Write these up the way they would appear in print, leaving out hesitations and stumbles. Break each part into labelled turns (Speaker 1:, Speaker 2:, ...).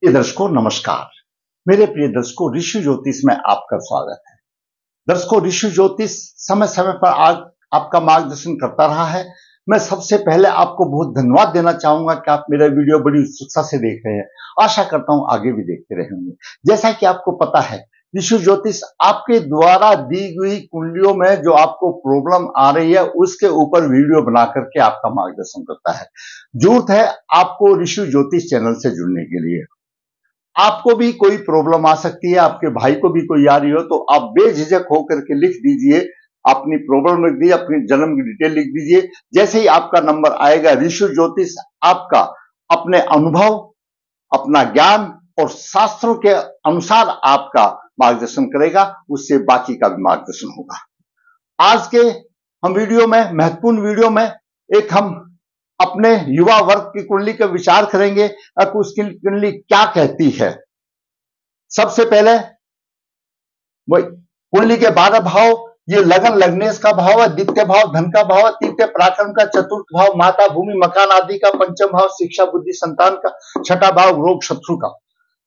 Speaker 1: प्रिय दर्शकों नमस्कार। मेरे प्रिय दर्शकों, ऋषि ज्योतिष में आपका स्वागत है। दर्शकों, ऋषि ज्योतिष समय समय पर आपका मार्गदर्शन करता रहा है। मैं सबसे पहले आपको बहुत धन्यवाद देना चाहूंगा कि आप मेरा वीडियो बड़ी उत्सुकता से देख रहे हैं। आशा करता हूं आगे भी देखते रहेंगे। जैसा कि आपको पता है, ऋषि ज्योतिष आपके द्वारा दी गई कुंडलियों में जो आपको प्रॉब्लम आ रही है उसके ऊपर वीडियो बना करके आपका मार्गदर्शन करता है। जरूरत है आपको ऋषि ज्योतिष चैनल से जुड़ने के लिए। आपको भी कोई प्रॉब्लम आ सकती है, आपके भाई को भी कोई आ रही हो, तो आप बेझिझक होकर के लिख दीजिए, अपनी प्रॉब्लम लिख दीजिए, अपनी जन्म की डिटेल लिख दीजिए। जैसे ही आपका नंबर आएगा, ऋषि ज्योतिष आपका अपने अनुभव, अपना ज्ञान और शास्त्रों के अनुसार आपका मार्गदर्शन करेगा, उससे बाकी का भी मार्गदर्शन होगा। आज के हम वीडियो में, महत्वपूर्ण वीडियो में, एक हम अपने युवा वर्ग की कुंडली का विचार करेंगे कि उसकी कुंडली क्या कहती है। सबसे पहले कुंडली के 12 भाव, ये लगन लग्नेश का भाव है, द्वितीय भाव धन का भाव है, तृतीय पराक्रम का, चतुर्थ भाव माता भूमि मकान आदि का, पंचम भाव शिक्षा बुद्धि संतान का, छठा भाव रोग शत्रु का,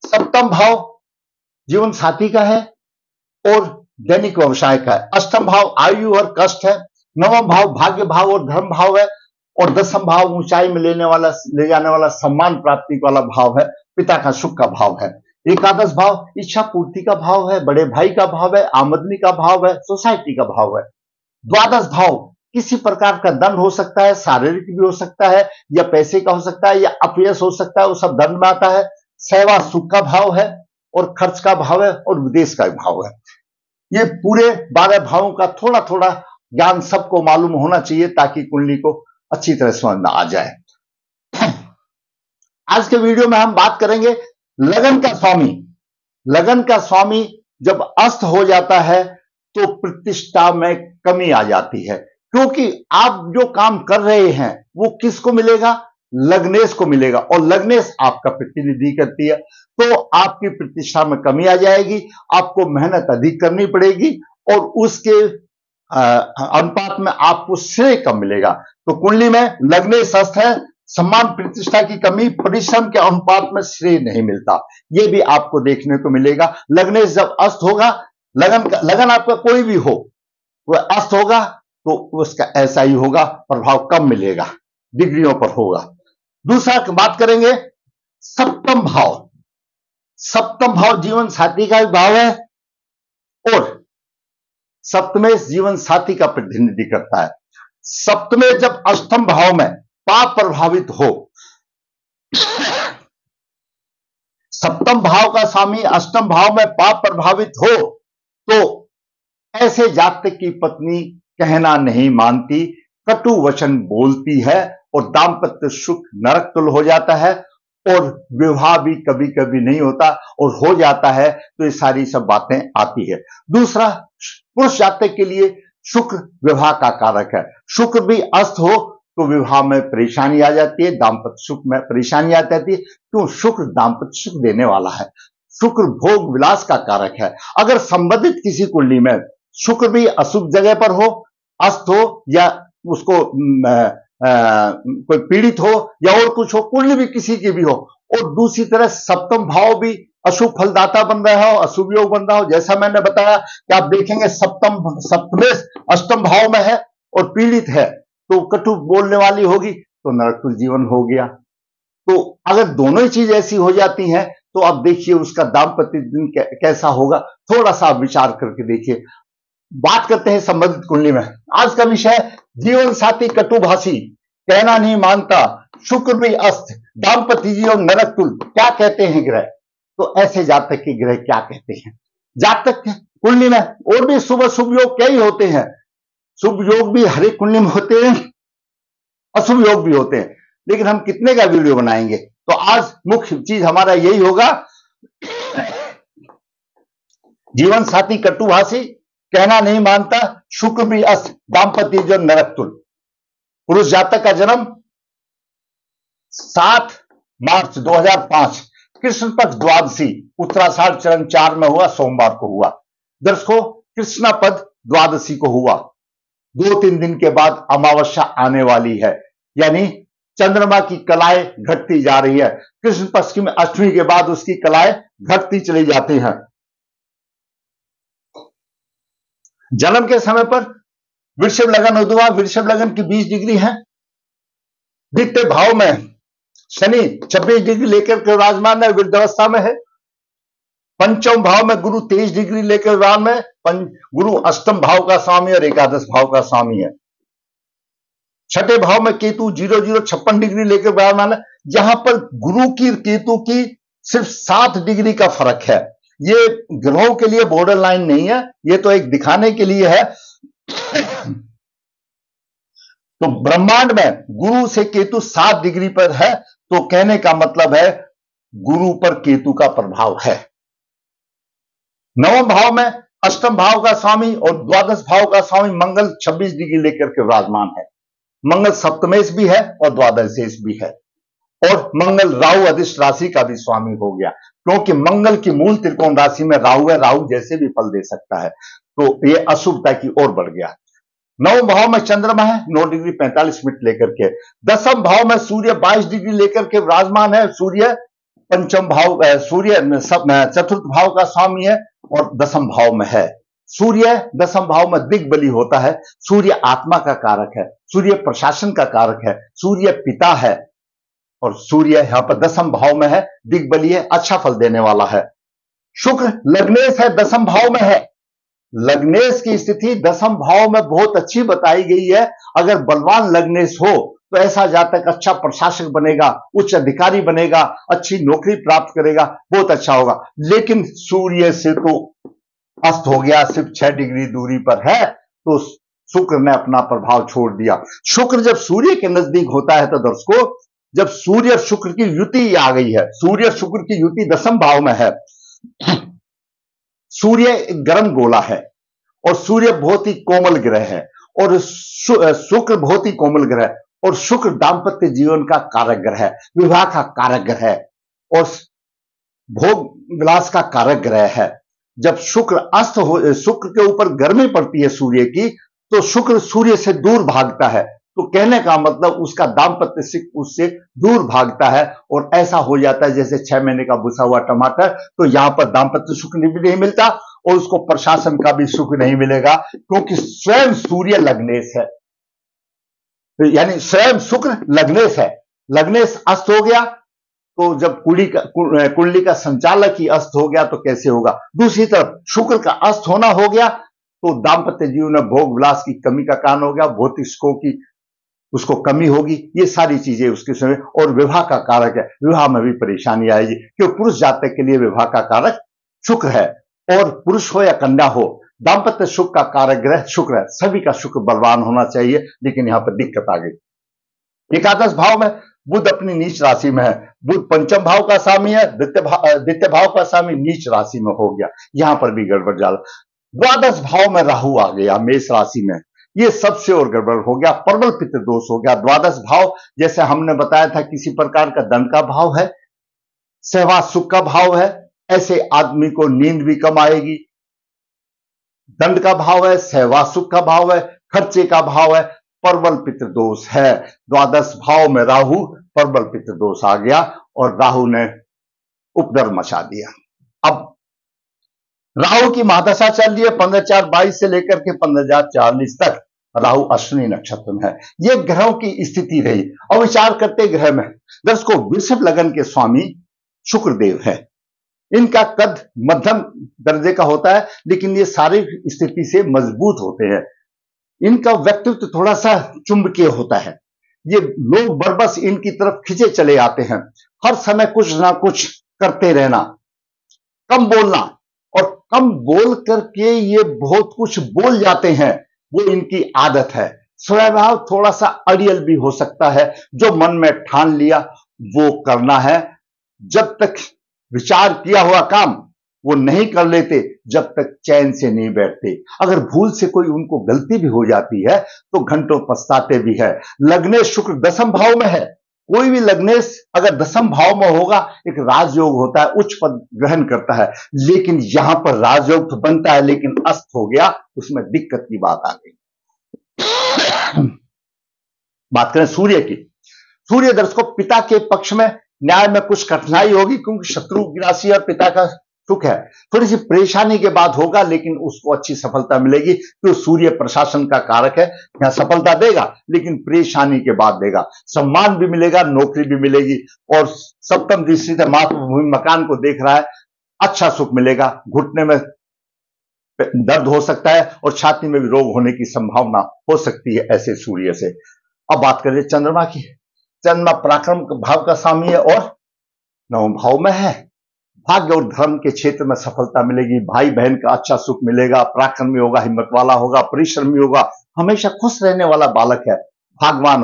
Speaker 1: सप्तम भाव जीवन साथी का है और दैनिक व्यवसाय का है, अष्टम भाव आयु और कष्ट है, नवम भाव भाग्य भाव और धर्म भाव है और दसम भाव ऊंचाई में ले जाने वाला सम्मान प्राप्ति वाला भाव है, पिता का सुख का भाव है। एकादश भाव इच्छा पूर्ति का भाव है, बड़े भाई का भाव है, आमदनी का भाव है, सोसाइटी का भाव है। द्वादश भाव किसी प्रकार का दंड हो सकता है, शारीरिक भी हो सकता है या पैसे का हो सकता है या अपयश हो सकता है, वो सब दंड में आता है। सेवा सुख का भाव है और खर्च का भाव है और विदेश का भाव है। ये पूरे 12 भावों का थोड़ा थोड़ा ज्ञान सबको मालूम होना चाहिए ताकि कुंडली को अच्छी तरह समझ में आ जाए। आज के वीडियो में हम बात करेंगे लगन का स्वामी। लगन का स्वामी जब अस्त हो जाता है तो प्रतिष्ठा में कमी आ जाती है, क्योंकि आप जो काम कर रहे हैं वो किसको मिलेगा? लग्नेश को मिलेगा और लग्नेश आपका प्रतिनिधि करती है, तो आपकी प्रतिष्ठा में कमी आ जाएगी, आपको मेहनत अधिक करनी पड़ेगी और उसके अनुपात में आपको श्रेय कम मिलेगा। तो कुंडली में लग्नेश अस्त है, सम्मान प्रतिष्ठा की कमी, परिश्रम के अनुपात में श्रेय नहीं मिलता, यह भी आपको देखने को मिलेगा। लग्नेश जब अस्त होगा, लगन आपका कोई भी हो, वह अस्त होगा तो उसका ऐसा ही होगा, प्रभाव कम मिलेगा, डिग्रियों पर होगा। दूसरा बात करेंगे सप्तम भाव। सप्तम भाव जीवन साथी का भाव है और सप्तमेश जीवन साथी का प्रतिनिधि करता है। सप्तमेश जब अष्टम भाव में पाप प्रभावित हो, सप्तम भाव का स्वामी अष्टम भाव में पाप प्रभावित हो, तो ऐसे जातक की पत्नी कहना नहीं मानती, कटु वचन बोलती है और दाम्पत्य सुख नरक तुल्य हो जाता है और विवाह भी कभी कभी नहीं होता और हो जाता है, तो ये सारी सब बातें आती है। दूसरा, पुरुष जातक के लिए शुक्र विवाह का कारक है। शुक्र भी अस्त हो तो विवाह में परेशानी आ जाती है, दाम्पत्य सुख में परेशानी आ जाती है, क्यों? शुक्र दाम्पत्य सुख देने वाला है, शुक्र भोग विलास का कारक है। अगर संबंधित किसी कुंडली में शुक्र भी अशुभ जगह पर हो, अस्त हो या उसको कोई पीड़ित हो या और कुछ हो, कुंडली भी किसी की भी हो, और दूसरी तरह सप्तम भाव भी अशुभ फलदाता बन रहा हो, अशुभ योग बन रहा हो, जैसा मैंने बताया कि आप देखेंगे सप्तमेश अष्टम भाव में है और पीड़ित है तो कटु बोलने वाली होगी तो नरक जीवन हो गया। तो अगर दोनों ही चीज ऐसी हो जाती हैं तो आप देखिए उसका दाम्पत्य दिन कैसा होगा, थोड़ा सा विचार करके देखिए। बात करते हैं संबंधित कुंडली में। आज का विषय जीवन साथी कटुभाषी, कहना नहीं मानता, शुक्र भी अस्त, दाम्पत्य जीवन नरक तुल्य, क्या कहते हैं ग्रह? तो ऐसे जातक के ग्रह क्या कहते हैं? जातक कुंडली में और भी शुभ शुभ योग कई होते हैं, शुभ योग भी हर एक कुंडली में होते हैं, अशुभ योग भी होते हैं, लेकिन हम कितने का वीडियो बनाएंगे? तो आज मुख्य चीज हमारा यही होगा, जीवन साथी कटुभाषी, कहना नहीं मानता, शुक्र भी अस्त, दाम्पत्य जीवन नरक तुल्य। पुरुष जातक का जन्म 7 मार्च 2005 कृष्ण पक्ष द्वादशी उत्तराषाढ़ चरण 4 में हुआ, सोमवार को हुआ। दर्शकों, कृष्ण पद द्वादशी को हुआ, 2-3 दिन के बाद अमावस्या आने वाली है, यानी चंद्रमा की कलाएं घटती जा रही है। कृष्ण पक्ष की अष्टमी के बाद उसकी कलाएं घटती चली जाती हैं। जन्म के समय पर वृषभ लगन उद्भवा, वृषभ लगन की 20 डिग्री है। द्वितीय भाव में शनि 26 डिग्री लेकर के विराजमान है, वृद्धावस्था में है। पंचम भाव में गुरु 23 डिग्री लेकर विराजमान है, गुरु अष्टम भाव का स्वामी और एकादश भाव का स्वामी है। छठे भाव में केतु 0056 डिग्री लेकर विराजमान है। यहां पर गुरु की केतु की सिर्फ 7 डिग्री का फर्क है। ये ग्रहों के लिए बॉर्डर लाइन नहीं है, ये तो एक दिखाने के लिए है। तो ब्रह्मांड में गुरु से केतु 7 डिग्री पर है, तो कहने का मतलब है गुरु पर केतु का प्रभाव है। नवम भाव में अष्टम भाव का स्वामी और द्वादश भाव का स्वामी मंगल 26 डिग्री लेकर के विराजमान है। मंगल सप्तमेश भी है और द्वादशेश भी है, और मंगल राहु अधिष्ठ राशि का भी स्वामी हो गया, क्योंकि मंगल की मूल त्रिकोण राशि में राहु है, राहु जैसे भी फल दे सकता है, तो ये अशुभता की ओर बढ़ गया। नवम भाव में चंद्रमा है 9 डिग्री 45 मिनट लेकर के। दसम भाव में सूर्य 22 डिग्री लेकर के विराजमान है। सूर्य पंचम भाव, सूर्य चतुर्थ भाव का स्वामी है और दसम भाव में है। सूर्य दसम भाव में दिग्बली होता है। सूर्य आत्मा का कारक है, सूर्य प्रशासन का कारक है, सूर्य पिता है, और सूर्य यहां पर दसम भाव में है, दिग्बली है, अच्छा फल देने वाला है। शुक्र लग्नेश है, दसम भाव में है। लग्नेश की स्थिति दसम भाव में बहुत अच्छी बताई गई है। अगर बलवान लग्नेश हो तो ऐसा जातक अच्छा प्रशासक बनेगा, उच्च अधिकारी बनेगा, अच्छी नौकरी प्राप्त करेगा, बहुत अच्छा होगा। लेकिन सूर्य से तो अस्त हो गया, सिर्फ 6 डिग्री दूरी पर है, तो शुक्र ने अपना प्रभाव छोड़ दिया। शुक्र जब सूर्य के नजदीक होता है तो दर्शकों, जब सूर्य और शुक्र की युति आ गई है, सूर्य शुक्र की युति दसम भाव में है। सूर्य एक गर्म गोला है और सूर्य बहुत ही कोमल ग्रह है, और शुक्र बहुत ही कोमल ग्रह है, और शुक्र दाम्पत्य जीवन का कारक ग्रह है, विवाह का कारक ग्रह है, और भोग विलास का कारक ग्रह है। जब शुक्र अस्त हो, शुक्र के ऊपर गर्मी पड़ती है सूर्य की, तो शुक्र सूर्य से दूर भागता है, तो कहने का मतलब उसका दाम्पत्य सुख उससे दूर भागता है, और ऐसा हो जाता है जैसे 6 महीने का बुसा हुआ टमाटर। तो यहां पर दाम्पत्य सुख भी नहीं मिलता और उसको प्रशासन का भी सुख नहीं मिलेगा, क्योंकि स्वयं सूर्य लग्नेश है, यानी स्वयं शुक्र लग्नेश है। लग्नेश अस्त हो गया तो जब कुंडली का संचालक ही अस्त हो गया तो कैसे होगा। दूसरी तरफ शुक्र का अस्त होना हो गया तो दाम्पत्य जीवन में भोग विलास की कमी का कारण हो गया, भौतिक सुखों की उसको कमी होगी, ये सारी चीजें उसके समय। और विवाह का कारक है, विवाह में भी परेशानी आएगी, क्योंकि पुरुष जातक के लिए विवाह का कारक शुक्र है, और पुरुष हो या कन्या हो, दाम्पत्य सुख का कारक ग्रह शुक्र है। सभी का शुक्र बलवान होना चाहिए, लेकिन यहां पर दिक्कत आ गई। एकादश भाव में बुध अपनी नीच राशि में है। बुध पंचम भाव का स्वामी है, द्वितीय भाव का स्वामी नीच राशि में हो गया, यहां पर भी गड़बड़ ज्यादा। द्वादश भाव में राहु आ गया मेष राशि में, ये सबसे और गड़बड़ हो गया, प्रबल पितृ दोष हो गया। द्वादश भाव जैसे हमने बताया था किसी प्रकार का दंड का भाव है, सहवास सुख का भाव है, ऐसे आदमी को नींद भी कम आएगी। दंड का भाव है, सहवास सुख का भाव है, खर्चे का भाव है, प्रबल पितृ दोष है। द्वादश भाव में राहु, प्रबल पितृ दोष आ गया और राहु ने उपद्रव मचा दिया। अब राहु की महादशा चल रही है 15/4/22 से लेकर के 15/4/40 तक। राहु अश्विनी नक्षत्र में है। ये ग्रहों की स्थिति रही। और विचार करते ग्रह में दर्शकों, वृषभ लगन के स्वामी शुक्रदेव है। इनका कद मध्यम दर्जे का होता है, लेकिन ये शारीरिक स्थिति से मजबूत होते हैं। इनका व्यक्तित्व थोड़ा सा चुंबकीय होता है। ये लोग बरबस इनकी तरफ खिंचे चले आते हैं, हर समय कुछ ना कुछ करते रहना, कम बोलना, और कम बोल करके ये बहुत कुछ बोल जाते हैं, वो इनकी आदत है। स्वभाव थोड़ा सा अड़ियल भी हो सकता है, जो मन में ठान लिया वो करना है। जब तक विचार किया हुआ काम वो नहीं कर लेते, जब तक चैन से नहीं बैठते। अगर भूल से कोई उनको गलती भी हो जाती है तो घंटों पछताते भी है। लग्नेश शुक्र दसम भाव में है। कोई भी लग्नेश अगर दसम भाव में होगा, एक राजयोग होता है, उच्च पद ग्रहण करता है, लेकिन यहां पर राजयोग तो बनता है लेकिन अस्त हो गया, उसमें दिक्कत की बात आ गई। बात करें सूर्य की। सूर्य दर्शकों पिता के पक्ष में न्याय में कुछ कठिनाई होगी, क्योंकि शत्रु की राशि और पिता का सुख है। थोड़ी सी परेशानी के बाद होगा, लेकिन उसको अच्छी सफलता मिलेगी, तो सूर्य प्रशासन का कारक है, यहां सफलता देगा, लेकिन परेशानी के बाद देगा। सम्मान भी मिलेगा, नौकरी भी मिलेगी, और सप्तम दृष्टि से मातृभूमि मकान को देख रहा है, अच्छा सुख मिलेगा। घुटने में दर्द हो सकता है और छाती में भी रोग होने की संभावना हो सकती है ऐसे सूर्य से। अब बात करें चंद्रमा की। चंद्रमा पराक्रम भाव का स्वामी है और नवम भाव में है। भाग्य और धर्म के क्षेत्र में सफलता मिलेगी, भाई बहन का अच्छा सुख मिलेगा, पराक्रमी होगा, हिम्मत वाला होगा, परिश्रमी होगा, हमेशा खुश रहने वाला बालक है, भाग्यवान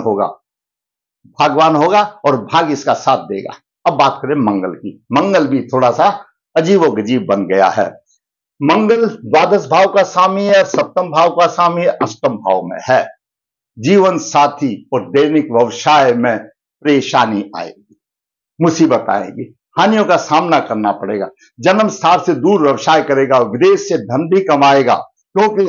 Speaker 1: होगा और भाग्य इसका साथ देगा। अब बात करें मंगल की। मंगल भी थोड़ा सा अजीबोगरीब बन गया है। मंगल द्वादश भाव का स्वामी है, सप्तम भाव का स्वामी है, अष्टम भाव में है। जीवन साथी और दैनिक व्यवसाय में परेशानी आएगी, मुसीबत आएगी, हानियों का सामना करना पड़ेगा। जन्म स्थान से दूर व्यवसाय करेगा, विदेश से धन भी कमाएगा, क्योंकि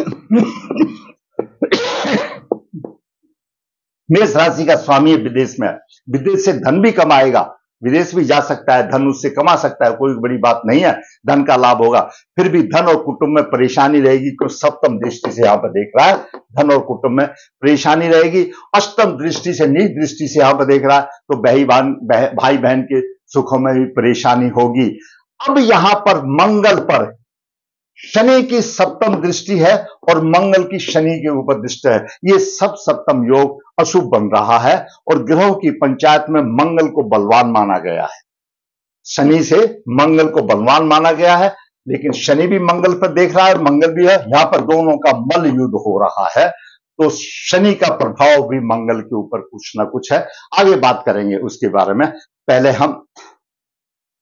Speaker 1: मेष राशि का स्वामी है विदेश में, विदेश से धन भी कमाएगा, विदेश भी जा सकता है, धन उससे कमा सकता है, कोई बड़ी बात नहीं है, धन का लाभ होगा। फिर भी धन और कुटुंब में परेशानी रहेगी, क्योंकि सप्तम दृष्टि से यहां पर देख रहा है, धन और कुटुंब में परेशानी रहेगी। अष्टम दृष्टि से, नीच दृष्टि से यहां पर देख रहा है, तो भाई बहन के सुखों में भी परेशानी होगी। अब यहां पर मंगल पर शनि की सप्तम दृष्टि है और मंगल की शनि के ऊपर दृष्टि है। ये सब सप्तम योग अशुभ बन रहा है और ग्रहों की पंचायत में मंगल को बलवान माना गया है। शनि से मंगल को बलवान माना गया है, लेकिन शनि भी मंगल पर देख रहा है, मंगल भी है, यहां पर दोनों का मल्ल युद्ध हो रहा है। तो शनि का प्रभाव भी मंगल के ऊपर कुछ ना कुछ है। आगे बात करेंगे उसके बारे में। पहले हम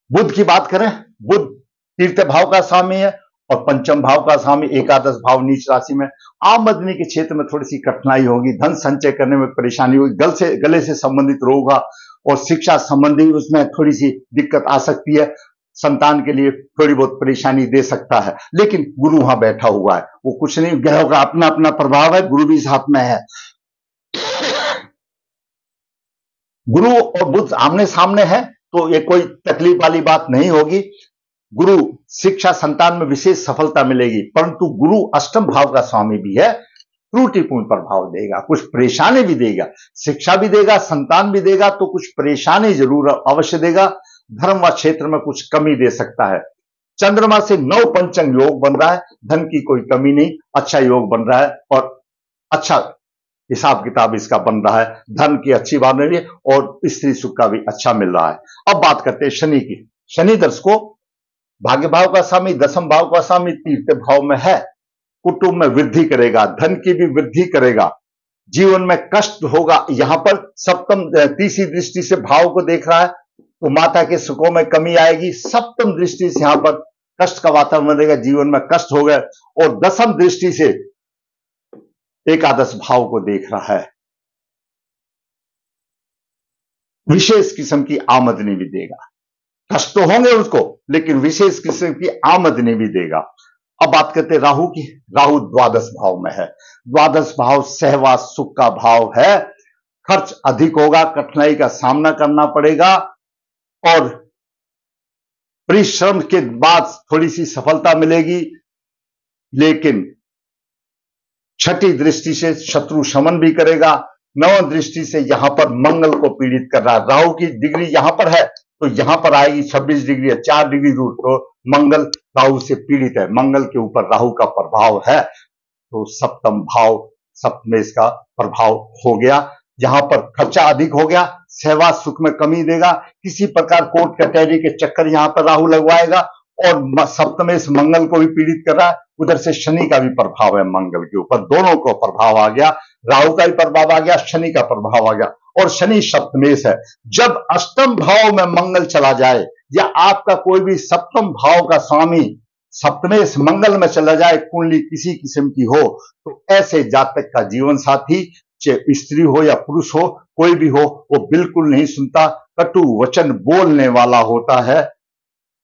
Speaker 1: बुध की बात करें। बुध तीर्थ भाव का स्वामी है और पंचम भाव का स्वामी, एकादश भाव नीच राशि में। आमदनी के क्षेत्र में थोड़ी सी कठिनाई होगी, धन संचय करने में परेशानी होगी, गले से संबंधित रोग होगा और शिक्षा संबंधी उसमें थोड़ी सी दिक्कत आ सकती है। संतान के लिए थोड़ी बहुत परेशानी दे सकता है, लेकिन गुरु वहां बैठा हुआ है, वो कुछ नहीं, ग्रहों का अपना अपना प्रभाव है, गुरु भी साथ में है। गुरु और बुध आमने सामने है, तो ये कोई तकलीफ वाली बात नहीं होगी। गुरु शिक्षा संतान में विशेष सफलता मिलेगी, परंतु गुरु अष्टम भाव का स्वामी भी है, त्रुटिपूर्ण प्रभाव देगा, कुछ परेशानी भी देगा, शिक्षा भी देगा, संतान भी देगा, तो कुछ परेशानी जरूर अवश्य देगा। धर्म व क्षेत्र में कुछ कमी दे सकता है। चंद्रमा से 9 पंचम योग बन रहा है, धन की कोई कमी नहीं, अच्छा योग बन रहा है और अच्छा हिसाब किताब इसका बन रहा है, धन की अच्छी बात मिल रही है और स्त्री सुख का भी अच्छा मिल रहा है। अब बात करते हैं शनि की। शनि दर्शकों भाग्य भाव का स्वामी, दसम भाव का स्वामी, तीर्थ भाव में है, कुटुंब में वृद्धि करेगा, धन की भी वृद्धि करेगा, जीवन में कष्ट होगा। यहां पर सप्तम तीसरी दृष्टि से भाव को देख रहा है, तो माता के सुखों में कमी आएगी। सप्तम दृष्टि से यहां पर कष्ट का वातावरण रहेगा, जीवन में कष्ट हो गए, और दसम दृष्टि से एकादश भाव को देख रहा है, विशेष किस्म की आमदनी भी देगा। कष्ट तो होंगे उसको, लेकिन विशेष किस्म की आमदनी भी देगा। अब बात करते हैं राहु की। राहु द्वादश भाव में है। द्वादश भाव सहवास सुख का भाव है, खर्च अधिक होगा, कठिनाई का सामना करना पड़ेगा और परिश्रम के बाद थोड़ी सी सफलता मिलेगी, लेकिन छठी दृष्टि से शत्रु शमन भी करेगा। नव दृष्टि से यहां पर मंगल को पीड़ित कर रहा है। राहु की डिग्री यहां पर है, तो यहां पर आएगी 26 डिग्री है, 4 डिग्री दूर, तो मंगल राहु से पीड़ित है, मंगल के ऊपर राहु का प्रभाव है, तो सप्तम भाव सप्तमें इसका प्रभाव हो गया। यहां पर खर्चा अधिक हो गया, सहवास सुख में कमी देगा, किसी प्रकार कोर्ट कचहरी के चक्कर यहां पर राहु लगवाएगा और सप्तमें इस मंगल को भी पीड़ित कर रहा है। उधर से शनि का भी प्रभाव है मंगल के ऊपर, दोनों को प्रभाव आ गया, राहु का भी प्रभाव आ गया, शनि का प्रभाव आ गया, और शनि सप्तमेश है। जब अष्टम भाव में मंगल चला जाए या आपका कोई भी सप्तम भाव का स्वामी सप्तमेश मंगल में चला जाए, कुंडली किसी किस्म की हो, तो ऐसे जातक का जीवन साथी चाहे स्त्री हो या पुरुष हो, कोई भी हो, वो बिल्कुल नहीं सुनता, कटु वचन बोलने वाला होता है,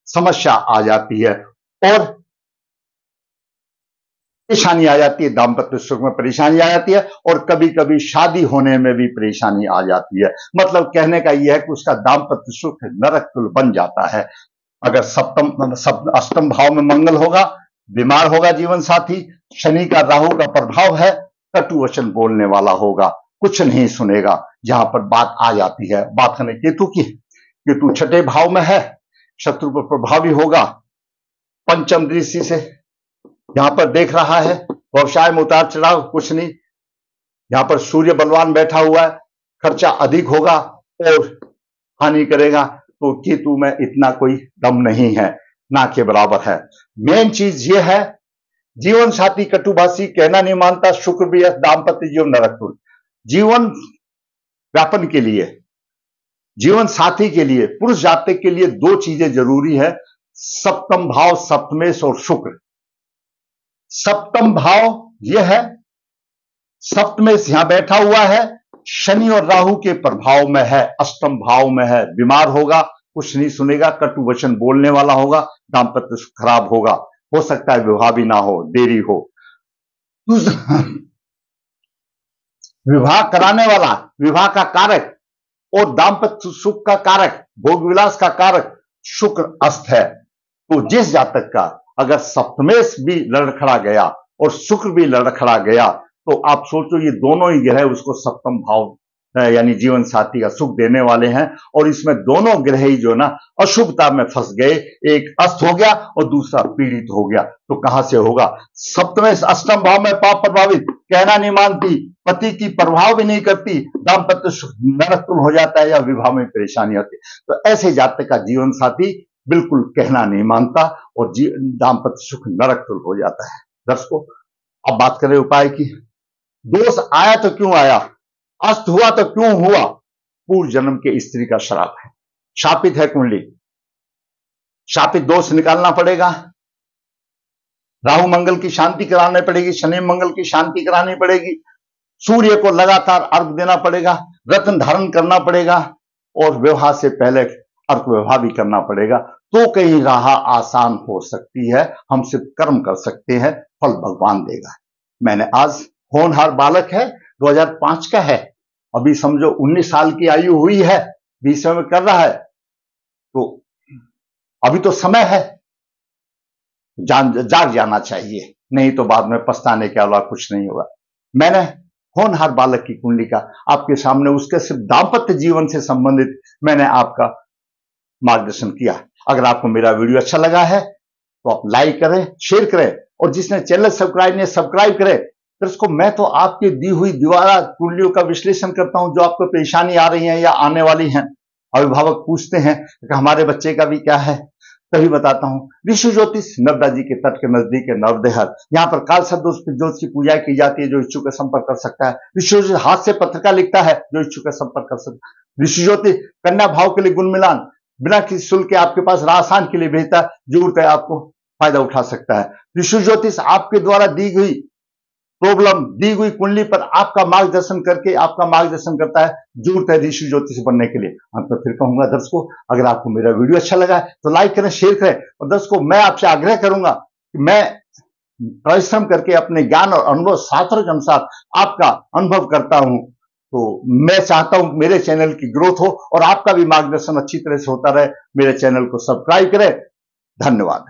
Speaker 1: समस्या आ जाती है। और परेशानी आ जाती है, दाम्पत्य सुख में परेशानी आ जाती है, और कभी कभी शादी होने में भी परेशानी आ जाती है। मतलब कहने का यह है कि उसका दाम्पत्य सुख नरक तुल्य बन जाता है। अगर अष्टम भाव में मंगल होगा, बीमार होगा जीवन साथी, शनि का राहु का प्रभाव है, कटु वचन बोलने वाला होगा, कुछ नहीं सुनेगा। जहां पर बात आ जाती है, बात करने केतु की, केतु छठे भाव में है, शत्रु पर प्रभावी होगा, पंचम दृष्टि से यहां पर देख रहा है, व्यवसाय में उतार चढ़ाव कुछ नहीं। यहां पर सूर्य बलवान बैठा हुआ है, खर्चा अधिक होगा और हानि करेगा। तो केतु में इतना कोई दम नहीं है, ना के बराबर है। मेन चीज यह है, जीवन साथी कटुभाषी, कहना नहीं मानता, शुक्र भी है, दाम्पत्य जीवन नरक तुल्य। जीवन व्यापन के लिए, जीवन साथी के लिए, पुरुष जातक के लिए दो चीजें जरूरी है, सप्तम भाव सप्तमेश और शुक्र। सप्तम भाव यह है, सप्तमेश यहां बैठा हुआ है, शनि और राहु के प्रभाव में है, अष्टम भाव में है, बीमार होगा, कुछ नहीं सुनेगा, कटु वचन बोलने वाला होगा, दाम्पत्य खराब होगा, हो सकता है विवाह भी ना हो, देरी हो। विवाह कराने वाला, विवाह का कारक और दाम्पत्य सुख का कारक, भोग विलास का कारक शुक्र अस्त है। तो जिस जातक का अगर सप्तमेश भी लड़खड़ा गया और शुक्र भी लड़खड़ा गया, तो आप सोचो ये दोनों ही ग्रह उसको सप्तम भाव यानी जीवन साथी का सुख देने वाले हैं, और इसमें दोनों ग्रह ही जो ना अशुभता में फंस गए, एक अस्त हो गया और दूसरा पीड़ित हो गया। तो कहां से होगा? सप्तमेश अष्टम भाव में पाप प्रभावित, कहना नहीं मानती, पति की प्रभाव भी नहीं करती, दाम्पत्य सुख नरक तुल्य हो जाता है या विवाह में परेशानी होती है। तो ऐसे जातक का जीवन साथी बिल्कुल कहना नहीं मानता और दाम्पत्य सुख नरक तुल्य हो जाता है। दर्शकों, अब बात करें उपाय की। दोष आया तो क्यों आया, अस्त हुआ तो क्यों हुआ? पूर्व जन्म के स्त्री का श्राप है, शापित है कुंडली, शापित दोष निकालना पड़ेगा। राहु मंगल की शांति करानी पड़ेगी, शनि मंगल की शांति करानी पड़ेगी, सूर्य को लगातार अर्घ देना पड़ेगा, रत्न धारण करना पड़ेगा, और विवाह से पहले अर्घ विवाह भी करना पड़ेगा। तो कहीं राह आसान हो सकती है, हम सिर्फ कर्म कर सकते हैं, फल भगवान देगा। मैंने आज होनहार बालक है, 2005 का है, अभी समझो 19 साल की आयु हुई है, 20 में कर रहा है, तो अभी तो समय है, जाग जाना चाहिए, नहीं तो बाद में पछताने के अलावा कुछ नहीं होगा। मैंने होनहार बालक की कुंडली का आपके सामने, उसके सिर्फ दाम्पत्य जीवन से संबंधित मैंने आपका मार्गदर्शन किया। अगर आपको मेरा वीडियो अच्छा लगा है तो आप लाइक करें, शेयर करें, और जिसने चैनल सब्सक्राइब नहीं सब्सक्राइब करें। दर्शकों, मैं तो आपकी दी हुई द्वारा कुंडलियों का विश्लेषण करता हूं, जो आपको परेशानी आ रही है या आने वाली है। अभिभावक पूछते हैं कि हमारे बच्चे का भी क्या है, तभी बताता हूं। ऋषि ज्योतिष नर्मदा जी के तट के नजदीक है नवदेहर, यहाँ पर काल सदोष की पूजा की जाती है, जो इच्छुक का संपर्क कर सकता है। ऋषि ज्योतिष हाथ से पत्रिका लिखता है, जो इच्छुक का संपर्क कर सकता है। ऋषि ज्योतिष कन्या भाव के लिए गुण मिलान बिना किसी शुल्क के आपके पास रासान के लिए भेजता है, जरूरत है आपको फायदा उठा सकता है। ऋषि ज्योतिष आपके द्वारा दी गई प्रॉब्लम, दी हुई कुंडली पर आपका मार्गदर्शन करता है, जरूरत है ऋषि ज्योतिष बनने के लिए। अंत में फिर कहूंगा दर्शकों, अगर आपको मेरा वीडियो अच्छा लगा है तो लाइक करें, शेयर करें, और दर्शकों मैं आपसे आग्रह करूंगा कि मैं परिश्रम करके अपने ज्ञान और अनुभव शास्त्र के अनुसार आपका अनुभव करता हूं, तो मैं चाहता हूं मेरे चैनल की ग्रोथ हो और आपका भी मार्गदर्शन अच्छी तरह से होता रहे। मेरे चैनल को सब्सक्राइब करें। धन्यवाद।